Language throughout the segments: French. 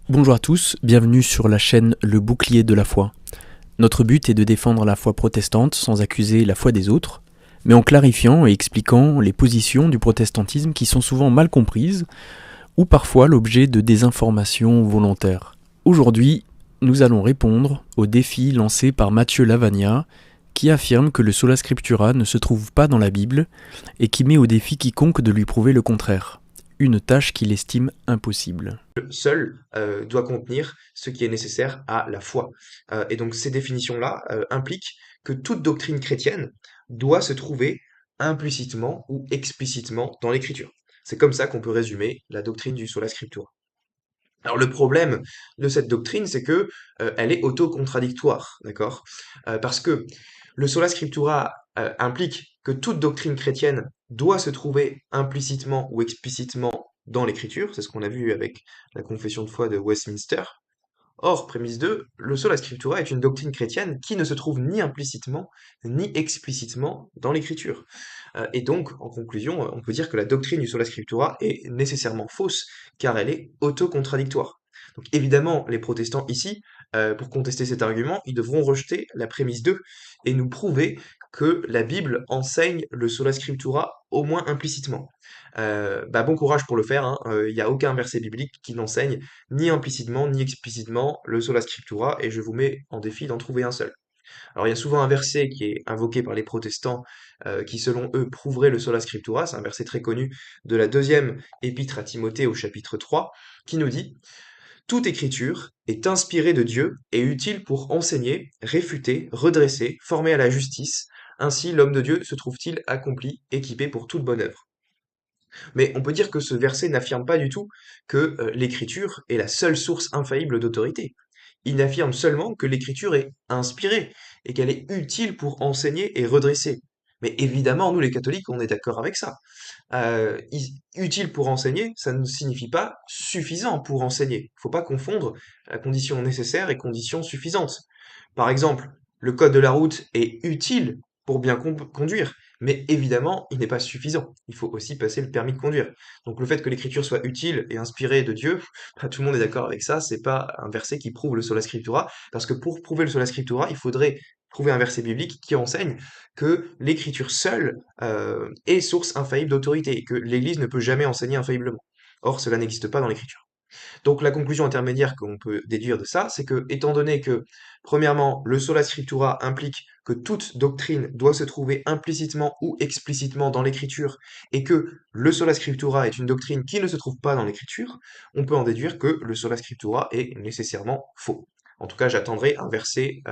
Bonjour à tous, bienvenue sur la chaîne Le Bouclier de la foi. Notre but est de défendre la foi protestante sans accuser la foi des autres, mais en clarifiant et expliquant les positions du protestantisme qui sont souvent mal comprises ou parfois l'objet de désinformations volontaires. Aujourd'hui, nous allons répondre au défi lancé par Matthieu Lavagna qui affirme que le Sola Scriptura ne se trouve pas dans la Bible et qui met au défi quiconque de lui prouver le contraire. Une tâche qu'il estime impossible. Seul doit contenir ce qui est nécessaire à la foi. Et donc ces définitions-là impliquent que toute doctrine chrétienne doit se trouver implicitement ou explicitement dans l'Écriture. C'est comme ça qu'on peut résumer la doctrine du sola scriptura. Alors le problème de cette doctrine, c'est que elle est autocontradictoire, d'accord? Parce que le sola scriptura implique que toute doctrine chrétienne doit se trouver implicitement ou explicitement dans l'Écriture, c'est ce qu'on a vu avec la confession de foi de Westminster. Or, prémisse 2, le sola scriptura est une doctrine chrétienne qui ne se trouve ni implicitement ni explicitement dans l'Écriture. Et donc, en conclusion, on peut dire que la doctrine du sola scriptura est nécessairement fausse, car elle est autocontradictoire. Donc évidemment, les protestants ici, pour contester cet argument, ils devront rejeter la prémisse 2 et nous prouver que la Bible enseigne le sola scriptura au moins implicitement. Bon courage pour le faire, hein, il n'y a aucun verset biblique qui n'enseigne ni implicitement ni explicitement le sola scriptura, et je vous mets en défi d'en trouver un seul. Alors il y a souvent un verset qui est invoqué par les protestants qui selon eux prouverait le sola scriptura, c'est un verset très connu de la deuxième épître à Timothée au chapitre 3, qui nous dit: toute écriture est inspirée de Dieu et utile pour enseigner, réfuter, redresser, former à la justice. Ainsi l'homme de Dieu se trouve-t-il accompli, équipé pour toute bonne œuvre. Mais on peut dire que ce verset n'affirme pas du tout que l'écriture est la seule source infaillible d'autorité. Il affirme seulement que l'écriture est inspirée et qu'elle est utile pour enseigner et redresser. Mais évidemment, nous les catholiques, on est d'accord avec ça. Utile pour enseigner, ça ne signifie pas suffisant pour enseigner. Il ne faut pas confondre la condition nécessaire et condition suffisante. Par exemple, le code de la route est utile pour bien conduire, mais évidemment, il n'est pas suffisant. Il faut aussi passer le permis de conduire. Donc le fait que l'écriture soit utile et inspirée de Dieu, tout le monde est d'accord avec ça, c'est pas un verset qui prouve le sola scriptura, parce que pour prouver le sola scriptura, il faudrait trouver un verset biblique qui enseigne que l'écriture seule est source infaillible d'autorité, et que l'Église ne peut jamais enseigner infailliblement. Or, cela n'existe pas dans l'écriture. Donc la conclusion intermédiaire qu'on peut déduire de ça, c'est que, étant donné que, premièrement, le sola scriptura implique que toute doctrine doit se trouver implicitement ou explicitement dans l'écriture, et que le sola scriptura est une doctrine qui ne se trouve pas dans l'écriture, on peut en déduire que le sola scriptura est nécessairement faux. En tout cas, j'attendrai un verset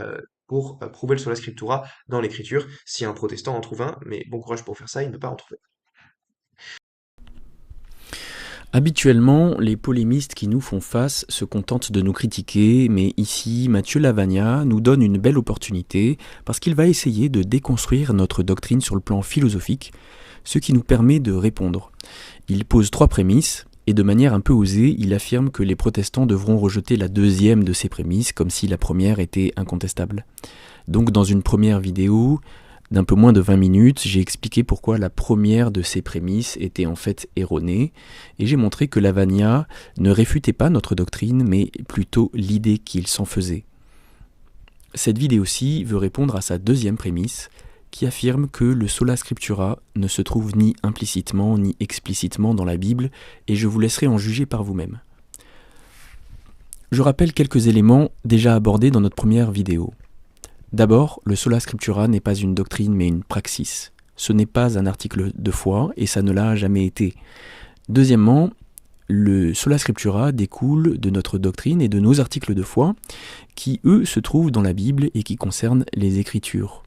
pour prouver le sola scriptura dans l'écriture, si un protestant en trouve un, mais bon courage pour faire ça, il ne peut pas en trouver. Habituellement, les polémistes qui nous font face se contentent de nous critiquer, mais ici, Matthieu Lavagna nous donne une belle opportunité parce qu'il va essayer de déconstruire notre doctrine sur le plan philosophique, ce qui nous permet de répondre. Il pose 3 prémices, et de manière un peu osée, il affirme que les protestants devront rejeter la deuxième de ces prémices, comme si la première était incontestable. Donc dans une première vidéo, d'un peu moins de 20 minutes, j'ai expliqué pourquoi la première de ces prémices était en fait erronée, et j'ai montré que Lavagna ne réfutait pas notre doctrine, mais plutôt l'idée qu'il s'en faisait. Cette vidéo-ci veut répondre à sa deuxième prémisse, qui affirme que le sola scriptura ne se trouve ni implicitement ni explicitement dans la Bible, et je vous laisserai en juger par vous-même. Je rappelle quelques éléments déjà abordés dans notre première vidéo. D'abord, le sola scriptura n'est pas une doctrine mais une praxis. Ce n'est pas un article de foi et ça ne l'a jamais été. Deuxièmement, le sola scriptura découle de notre doctrine et de nos articles de foi qui, eux, se trouvent dans la Bible et qui concernent les Écritures.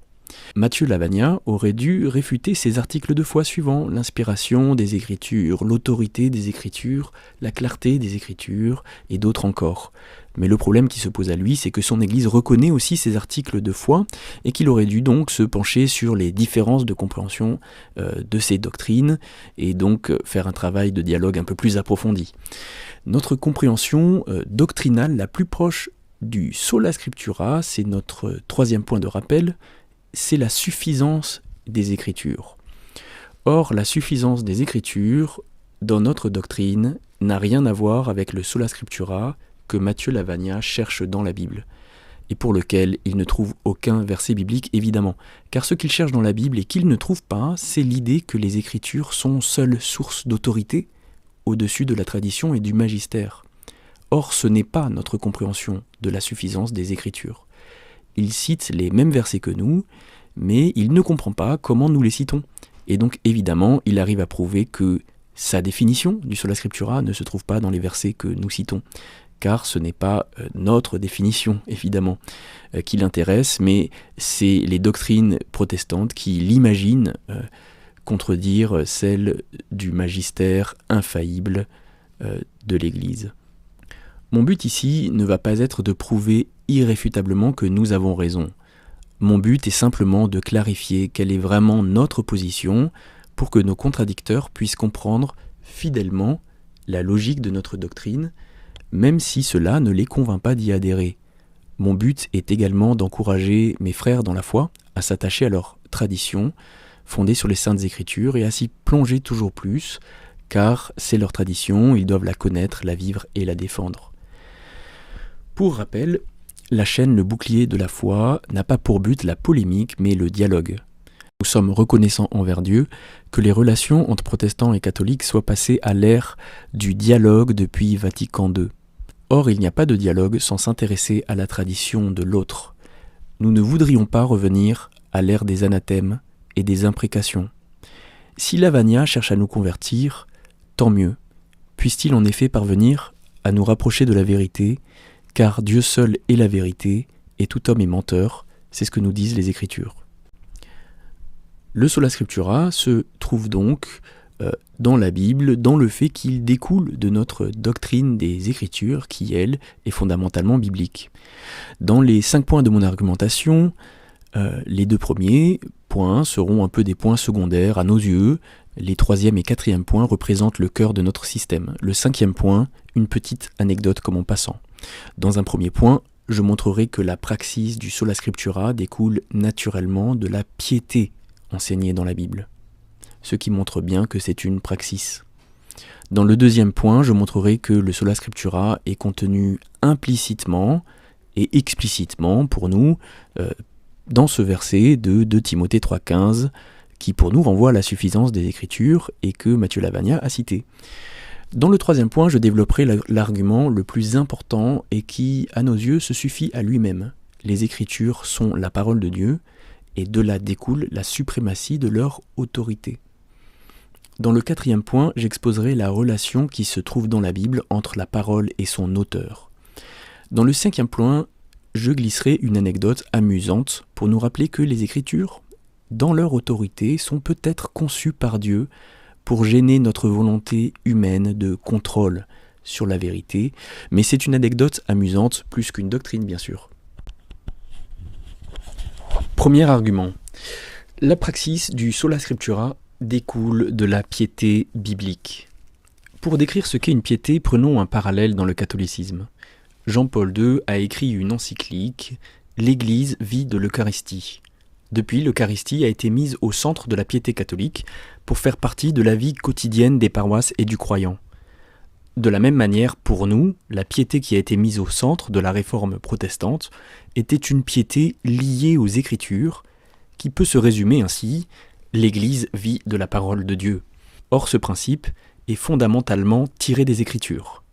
Matthieu Lavagna aurait dû réfuter ces articles de foi suivants: l'inspiration des Écritures, l'autorité des Écritures, la clarté des Écritures et d'autres encore. Mais le problème qui se pose à lui, c'est que son Église reconnaît aussi ces articles de foi et qu'il aurait dû donc se pencher sur les différences de compréhension de ces doctrines et donc faire un travail de dialogue un peu plus approfondi. Notre compréhension doctrinale la plus proche du sola scriptura, c'est notre troisième point de rappel, c'est la suffisance des Écritures. Or, la suffisance des Écritures, dans notre doctrine, n'a rien à voir avec le sola scriptura, que Mathieu Lavagna cherche dans la Bible, et pour lequel il ne trouve aucun verset biblique évidemment, car ce qu'il cherche dans la Bible et qu'il ne trouve pas, c'est l'idée que les Écritures sont seule source d'autorité au-dessus de la tradition et du magistère. Or, ce n'est pas notre compréhension de la suffisance des Écritures. Il cite les mêmes versets que nous, mais il ne comprend pas comment nous les citons. Et donc, évidemment, il arrive à prouver que sa définition du sola scriptura ne se trouve pas dans les versets que nous citons, car ce n'est pas notre définition, évidemment, qui l'intéresse, mais c'est les doctrines protestantes qui l'imaginent contredire celle du magistère infaillible de l'Église. Mon but ici ne va pas être de prouver irréfutablement que nous avons raison. Mon but est simplement de clarifier quelle est vraiment notre position pour que nos contradicteurs puissent comprendre fidèlement la logique de notre doctrine, même si cela ne les convainc pas d'y adhérer. Mon but est également d'encourager mes frères dans la foi à s'attacher à leur tradition, fondée sur les Saintes Écritures, et à s'y plonger toujours plus, car c'est leur tradition, ils doivent la connaître, la vivre et la défendre. Pour rappel, la chaîne Le Bouclier de la foi n'a pas pour but la polémique, mais le dialogue. Nous sommes reconnaissants envers Dieu que les relations entre protestants et catholiques soient passées à l'ère du dialogue depuis Vatican II. Or, il n'y a pas de dialogue sans s'intéresser à la tradition de l'autre. Nous ne voudrions pas revenir à l'ère des anathèmes et des imprécations. Si Lavagna cherche à nous convertir, tant mieux. Puisse-t-il en effet parvenir à nous rapprocher de la vérité, car Dieu seul est la vérité, et tout homme est menteur, c'est ce que nous disent les Écritures. Le sola scriptura se trouve donc dans la Bible, dans le fait qu'il découle de notre doctrine des Écritures, qui, elle, est fondamentalement biblique. Dans les 5 points de mon argumentation, les 2 premiers points seront un peu des points secondaires à nos yeux. Les 3e et 4e points représentent le cœur de notre système. Le 5e point, une petite anecdote comme en passant. Dans un premier point, je montrerai que la praxis du sola scriptura découle naturellement de la piété enseignée dans la Bible, ce qui montre bien que c'est une praxis. Dans le 2e point, je montrerai que le sola scriptura est contenu implicitement et explicitement pour nous dans ce verset de 2 Timothée 3,15 qui pour nous renvoie à la suffisance des Écritures et que Mathieu Lavagna a cité. Dans le 3e point, je développerai l'argument le plus important et qui, à nos yeux, se suffit à lui-même. Les Écritures sont la parole de Dieu et de là découle la suprématie de leur autorité. Dans le 4e point, j'exposerai la relation qui se trouve dans la Bible entre la parole et son auteur. Dans le 5e point, je glisserai une anecdote amusante pour nous rappeler que les Écritures, dans leur autorité, sont peut-être conçues par Dieu pour gêner notre volonté humaine de contrôle sur la vérité, mais c'est une anecdote amusante plus qu'une doctrine bien sûr. Premier argument. La praxis du sola scriptura découle de la piété biblique. Pour décrire ce qu'est une piété, prenons un parallèle dans le catholicisme. Jean-Paul II a écrit une encyclique « L'Église vit de l'Eucharistie ». Depuis, l'Eucharistie a été mise au centre de la piété catholique pour faire partie de la vie quotidienne des paroisses et du croyant. De la même manière, pour nous, la piété qui a été mise au centre de la réforme protestante était une piété liée aux Écritures, qui peut se résumer ainsi « l'Église vit de la parole de Dieu ». Or, ce principe est fondamentalement tiré des Écritures.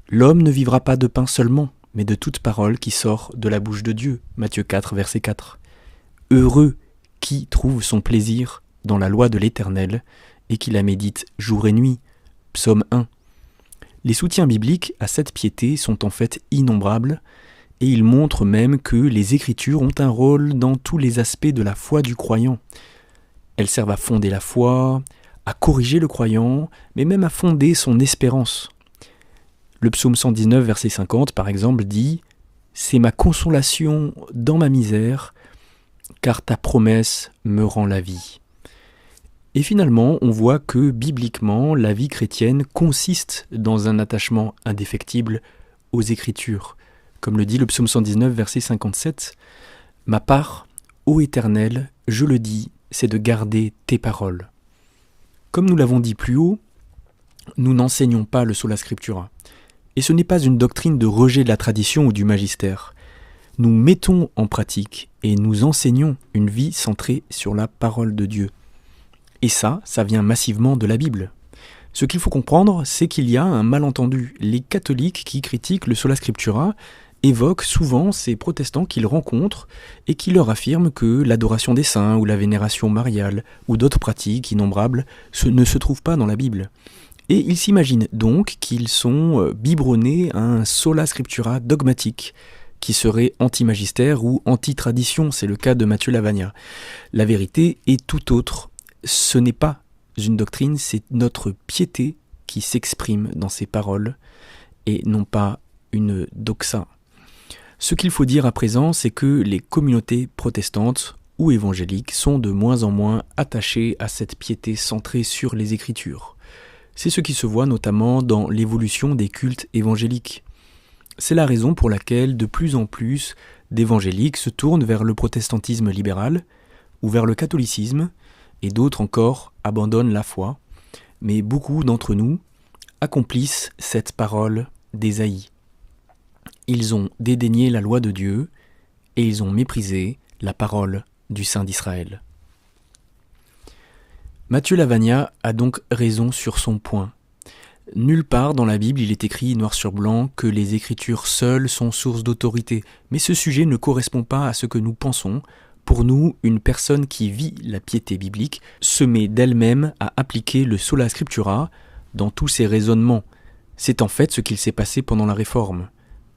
L'homme ne vivra pas de pain seulement, mais de toute parole qui sort de la bouche de Dieu. Matthieu 4, verset 4. Heureux qui trouve son plaisir dans la loi de l'Éternel et qui la médite jour et nuit. Psaume 1. Les soutiens bibliques à cette piété sont en fait innombrables et ils montrent même que les Écritures ont un rôle dans tous les aspects de la foi du croyant. Elles servent à fonder la foi, à corriger le croyant, mais même à fonder son espérance. Le psaume 119, verset 50, par exemple, dit « C'est ma consolation dans ma misère, car ta promesse me rend la vie. » Et finalement, on voit que, bibliquement, la vie chrétienne consiste dans un attachement indéfectible aux Écritures. Comme le dit le psaume 119, verset 57, « Ma part, ô Éternel, je le dis, c'est de garder tes paroles. » Comme nous l'avons dit plus haut, nous n'enseignons pas le sola scriptura. Et ce n'est pas une doctrine de rejet de la tradition ou du magistère. Nous mettons en pratique et nous enseignons une vie centrée sur la parole de Dieu. Et ça vient massivement de la Bible. Ce qu'il faut comprendre, c'est qu'il y a un malentendu. Les catholiques qui critiquent le Sola Scriptura évoquent souvent ces protestants qu'ils rencontrent et qui leur affirment que l'adoration des saints ou la vénération mariale ou d'autres pratiques innombrables ne se trouvent pas dans la Bible. Et ils s'imaginent donc qu'ils sont biberonnés à un Sola Scriptura dogmatique, qui serait anti-magistère ou anti-tradition, c'est le cas de Matthieu Lavagna. La vérité est tout autre. Ce n'est pas une doctrine, c'est notre piété qui s'exprime dans ces paroles, et non pas une doxa. Ce qu'il faut dire à présent, c'est que les communautés protestantes ou évangéliques sont de moins en moins attachées à cette piété centrée sur les Écritures. C'est ce qui se voit notamment dans l'évolution des cultes évangéliques. C'est la raison pour laquelle de plus en plus d'évangéliques se tournent vers le protestantisme libéral ou vers le catholicisme, et d'autres encore abandonnent la foi, mais beaucoup d'entre nous accomplissent cette parole d'Ésaïe. Ils ont dédaigné la loi de Dieu et ils ont méprisé la parole du Saint d'Israël. Matthieu Lavagna a donc raison sur son point. Nulle part dans la Bible il est écrit noir sur blanc que les Écritures seules sont source d'autorité, mais ce sujet ne correspond pas à ce que nous pensons. Pour nous, une personne qui vit la piété biblique se met d'elle-même à appliquer le Sola Scriptura dans tous ses raisonnements. C'est en fait ce qu'il s'est passé pendant la Réforme.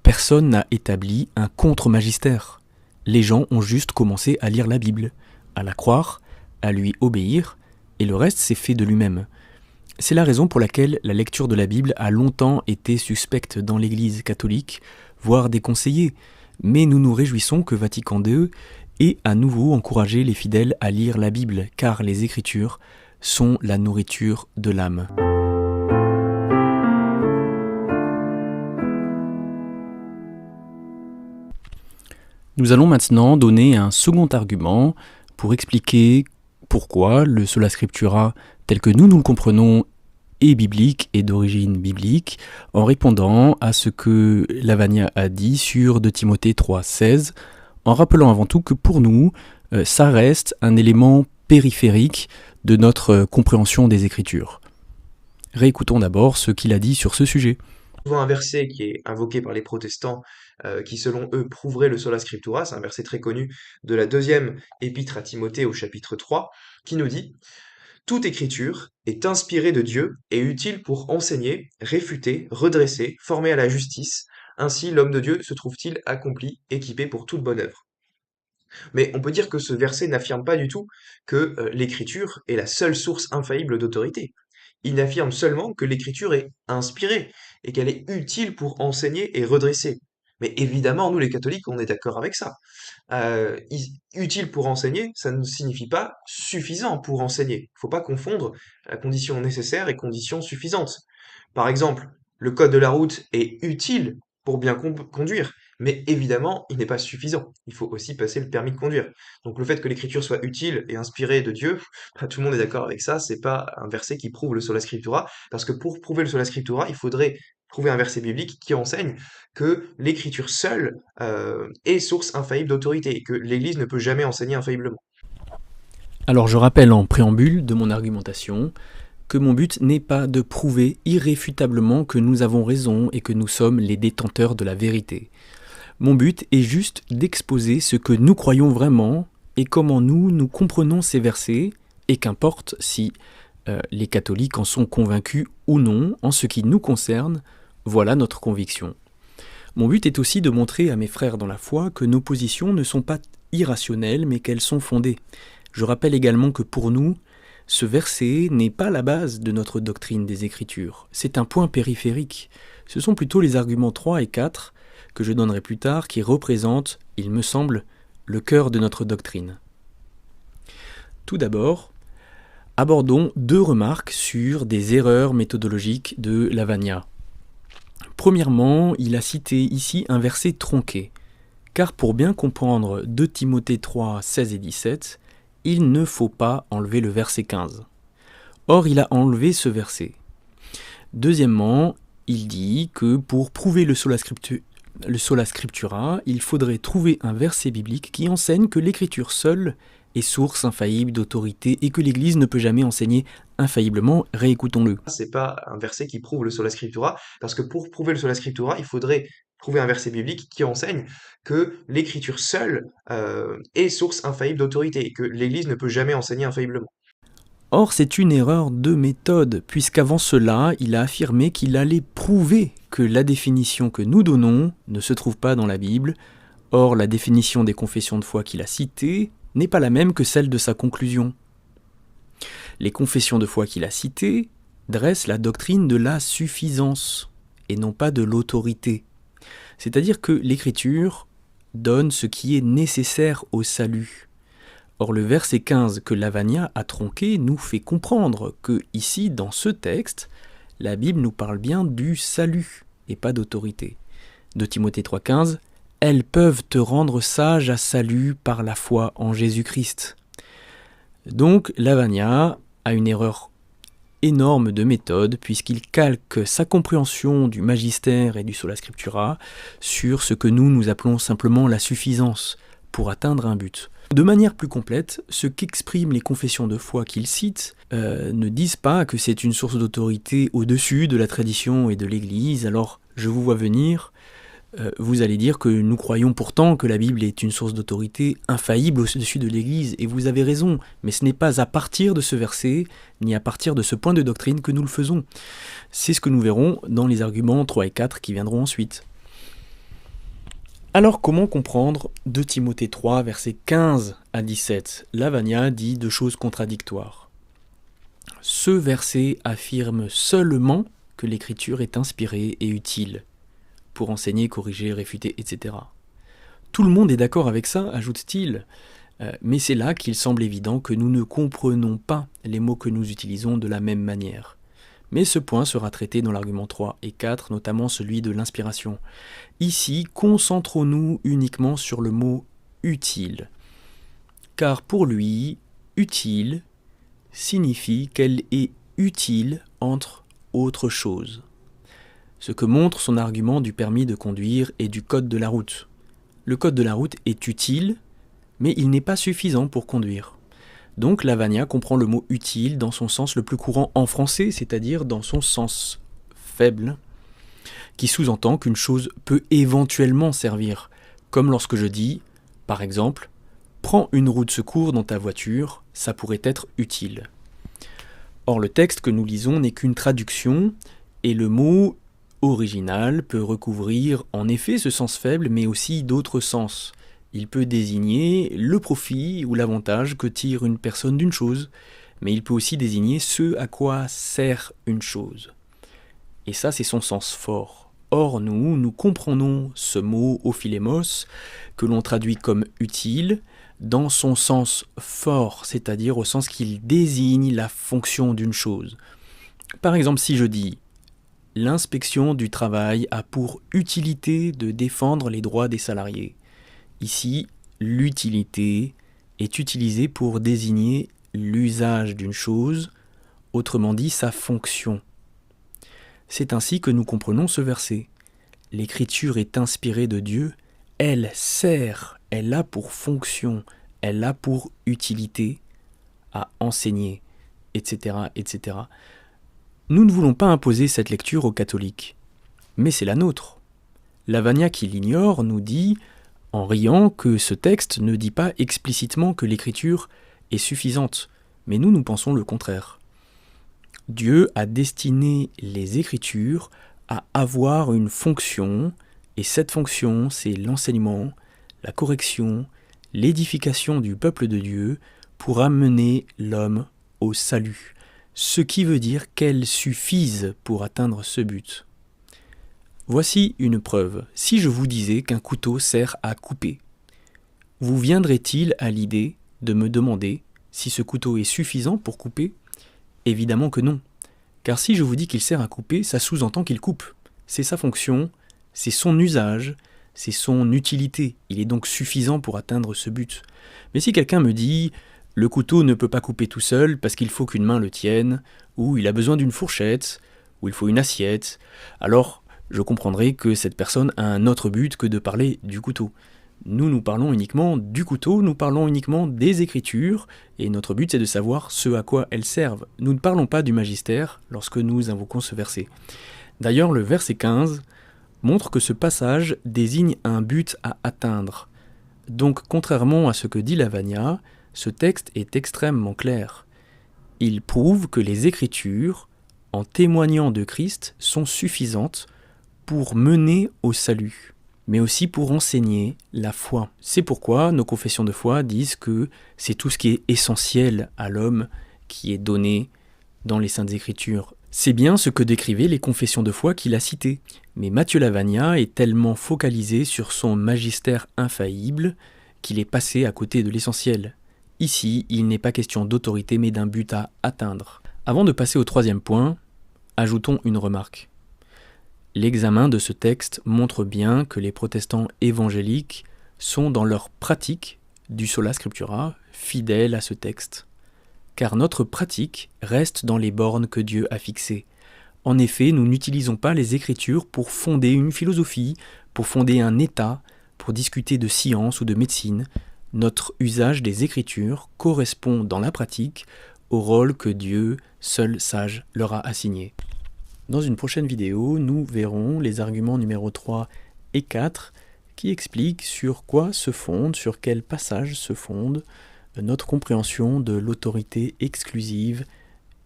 Personne n'a établi un contre-magistère. Les gens ont juste commencé à lire la Bible, à la croire, à lui obéir, et le reste s'est fait de lui-même. C'est la raison pour laquelle la lecture de la Bible a longtemps été suspecte dans l'Église catholique, voire déconseillée, mais nous nous réjouissons que Vatican II ait à nouveau encouragé les fidèles à lire la Bible, car les Écritures sont la nourriture de l'âme. Nous allons maintenant donner un second argument pour expliquer pourquoi le Sola Scriptura, tel que nous le comprenons, est biblique et d'origine biblique, en répondant à ce que Lavagna a dit sur 2 Timothée 3,16, en rappelant avant tout que pour nous, ça reste un élément périphérique de notre compréhension des Écritures. Réécoutons d'abord ce qu'il a dit sur ce sujet. Souvent un verset qui est invoqué par les protestants, qui selon eux prouverait le Sola Scriptura, c'est un verset très connu de la deuxième épître à Timothée au chapitre 3, qui nous dit « Toute écriture est inspirée de Dieu et utile pour enseigner, réfuter, redresser, former à la justice. Ainsi l'homme de Dieu se trouve-t-il accompli, équipé pour toute bonne œuvre. » Mais on peut dire que ce verset n'affirme pas du tout que l'écriture est la seule source infaillible d'autorité. Il affirme seulement que l'écriture est inspirée et qu'elle est utile pour enseigner et redresser. Mais évidemment, nous les catholiques, on est d'accord avec ça. Utile pour enseigner, ça ne signifie pas suffisant pour enseigner. Il ne faut pas confondre la condition nécessaire et condition suffisante. Par exemple, le code de la route est utile pour bien conduire, mais évidemment, il n'est pas suffisant. Il faut aussi passer le permis de conduire. Donc le fait que l'écriture soit utile et inspirée de Dieu, bah, tout le monde est d'accord avec ça, c'est pas un verset qui prouve le Sola Scriptura, parce que pour prouver le Sola Scriptura, il faudrait trouver un verset biblique qui enseigne que l'écriture seule est source infaillible d'autorité, et que l'Église ne peut jamais enseigner infailliblement. Alors je rappelle en préambule de mon argumentation que mon but n'est pas de prouver irréfutablement que nous avons raison et que nous sommes les détenteurs de la vérité. Mon but est juste d'exposer ce que nous croyons vraiment et comment nous comprenons ces versets, et qu'importe si les catholiques en sont convaincus ou non, en ce qui nous concerne, voilà notre conviction. Mon but est aussi de montrer à mes frères dans la foi que nos positions ne sont pas irrationnelles, mais qu'elles sont fondées. Je rappelle également que pour nous, ce verset n'est pas la base de notre doctrine des Écritures, c'est un point périphérique. Ce sont plutôt les arguments 3 et 4 que je donnerai plus tard qui représentent, il me semble, le cœur de notre doctrine. Tout d'abord, abordons 2 remarques sur des erreurs méthodologiques de Lavagna. Premièrement, il a cité ici un verset tronqué, car pour bien comprendre 2 Timothée 3, 16 et 17, il ne faut pas enlever le verset 15. Or, il a enlevé ce verset. Deuxièmement, il dit que pour prouver le sola scriptura, il faudrait trouver un verset biblique qui enseigne que l'écriture seule est source infaillible d'autorité et que l'Église ne peut jamais enseigner infailliblement. Réécoutons-le. C'est pas un verset qui prouve le sola scriptura, parce que pour prouver le sola scriptura, il faudrait trouver un verset biblique qui enseigne que l'écriture seule est source infaillible d'autorité et que l'Église ne peut jamais enseigner infailliblement. Or, c'est une erreur de méthode, puisqu'avant cela, il a affirmé qu'il allait prouver que la définition que nous donnons ne se trouve pas dans la Bible. Or, la définition des confessions de foi qu'il a citées n'est pas la même que celle de sa conclusion. Les confessions de foi qu'il a citées dressent la doctrine de la suffisance, et non pas de l'autorité. C'est-à-dire que l'Écriture donne ce qui est nécessaire au salut. Or, le verset 15 que Lavagna a tronqué nous fait comprendre que, ici, dans ce texte, la Bible nous parle bien du salut et pas d'autorité. De Timothée 3,15, « Elles peuvent te rendre sage à salut par la foi en Jésus-Christ. » Donc, Lavagna a une erreur énorme de méthode puisqu'il calque sa compréhension du magistère et du sola scriptura sur ce que nous appelons simplement la suffisance pour atteindre un but. De manière plus complète, ce qu'expriment les confessions de foi qu'il cite ne disent pas que c'est une source d'autorité au-dessus de la tradition et de l'Église. Alors, je vous vois venir, vous allez dire que nous croyons pourtant que la Bible est une source d'autorité infaillible au-dessus de l'Église, et vous avez raison, mais ce n'est pas à partir de ce verset, ni à partir de ce point de doctrine que nous le faisons. C'est ce que nous verrons dans les arguments 3 et 4 qui viendront ensuite. Alors comment comprendre 2 Timothée 3, versets 15 à 17 ? Lavagna dit deux choses contradictoires. Ce verset affirme seulement que l'écriture est inspirée et utile pour enseigner, corriger, réfuter, etc. Tout le monde est d'accord avec ça, ajoute-t-il, mais c'est là qu'il semble évident que nous ne comprenons pas les mots que nous utilisons de la même manière. Mais ce point sera traité dans l'argument 3 et 4, notamment celui de l'inspiration. Ici, concentrons-nous uniquement sur le mot « utile », car pour lui, « utile » signifie qu'elle est utile entre autres choses. Ce que montre son argument du permis de conduire et du code de la route. Le code de la route est utile, mais il n'est pas suffisant pour conduire. Donc Lavagna comprend le mot « utile » dans son sens le plus courant en français, c'est-à-dire dans son sens faible, qui sous-entend qu'une chose peut éventuellement servir, comme lorsque je dis, par exemple, « Prends une roue de secours dans ta voiture, ça pourrait être utile ». Or le texte que nous lisons n'est qu'une traduction, et le mot original peut recouvrir en effet ce sens faible, mais aussi d'autres sens. Il peut désigner le profit ou l'avantage que tire une personne d'une chose, mais il peut aussi désigner ce à quoi sert une chose. Et ça, c'est son sens fort. Or, nous comprenons ce mot ophilémos, que l'on traduit comme utile, dans son sens fort, c'est-à-dire au sens qu'il désigne la fonction d'une chose. Par exemple, si je dis « L'inspection du travail a pour utilité de défendre les droits des salariés », ici, l'utilité est utilisée pour désigner l'usage d'une chose, autrement dit sa fonction. C'est ainsi que nous comprenons ce verset. L'écriture est inspirée de Dieu, elle sert, elle a pour fonction, elle a pour utilité à enseigner, etc., etc. Nous ne voulons pas imposer cette lecture aux catholiques, mais c'est la nôtre. Lavagna, qui l'ignore, nous dit en riant que ce texte ne dit pas explicitement que l'écriture est suffisante, mais nous pensons le contraire. Dieu a destiné les Écritures à avoir une fonction, et cette fonction, c'est l'enseignement, la correction, l'édification du peuple de Dieu pour amener l'homme au salut, ce qui veut dire qu'elle suffise pour atteindre ce but. Voici une preuve. Si je vous disais qu'un couteau sert à couper, vous viendrait-il à l'idée de me demander si ce couteau est suffisant pour couper ? Évidemment que non. Car si je vous dis qu'il sert à couper, ça sous-entend qu'il coupe. C'est sa fonction, c'est son usage, c'est son utilité. Il est donc suffisant pour atteindre ce but. Mais si quelqu'un me dit « le couteau ne peut pas couper tout seul parce qu'il faut qu'une main le tienne » ou « il a besoin d'une fourchette » ou il faut une assiette, alors je comprendrai que cette personne a un autre but que de parler du couteau. Nous parlons uniquement du couteau, nous parlons uniquement des Écritures, et notre but c'est de savoir ce à quoi elles servent. Nous ne parlons pas du magistère lorsque nous invoquons ce verset. D'ailleurs, le verset 15 montre que ce passage désigne un but à atteindre. Donc, contrairement à ce que dit Lavagna, ce texte est extrêmement clair. Il prouve que les Écritures, en témoignant de Christ, sont suffisantes pour mener au salut, mais aussi pour enseigner la foi. C'est pourquoi nos confessions de foi disent que c'est tout ce qui est essentiel à l'homme qui est donné dans les Saintes Écritures. C'est bien ce que décrivaient les confessions de foi qu'il a citées. Mais Matthieu Lavagna est tellement focalisé sur son magistère infaillible qu'il est passé à côté de l'essentiel. Ici, il n'est pas question d'autorité mais d'un but à atteindre. Avant de passer au troisième point, ajoutons une remarque. L'examen de ce texte montre bien que les protestants évangéliques sont dans leur pratique du sola scriptura fidèles à ce texte. Car notre pratique reste dans les bornes que Dieu a fixées. En effet, nous n'utilisons pas les Écritures pour fonder une philosophie, pour fonder un État, pour discuter de science ou de médecine. Notre usage des Écritures correspond dans la pratique au rôle que Dieu, seul sage, leur a assigné. Dans une prochaine vidéo, nous verrons les arguments numéro 3 et 4 qui expliquent sur quoi se fonde, sur quel passage se fonde notre compréhension de l'autorité exclusive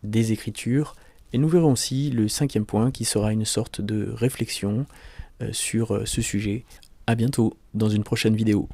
des Écritures. Et nous verrons aussi le cinquième point qui sera une sorte de réflexion sur ce sujet. À bientôt dans une prochaine vidéo.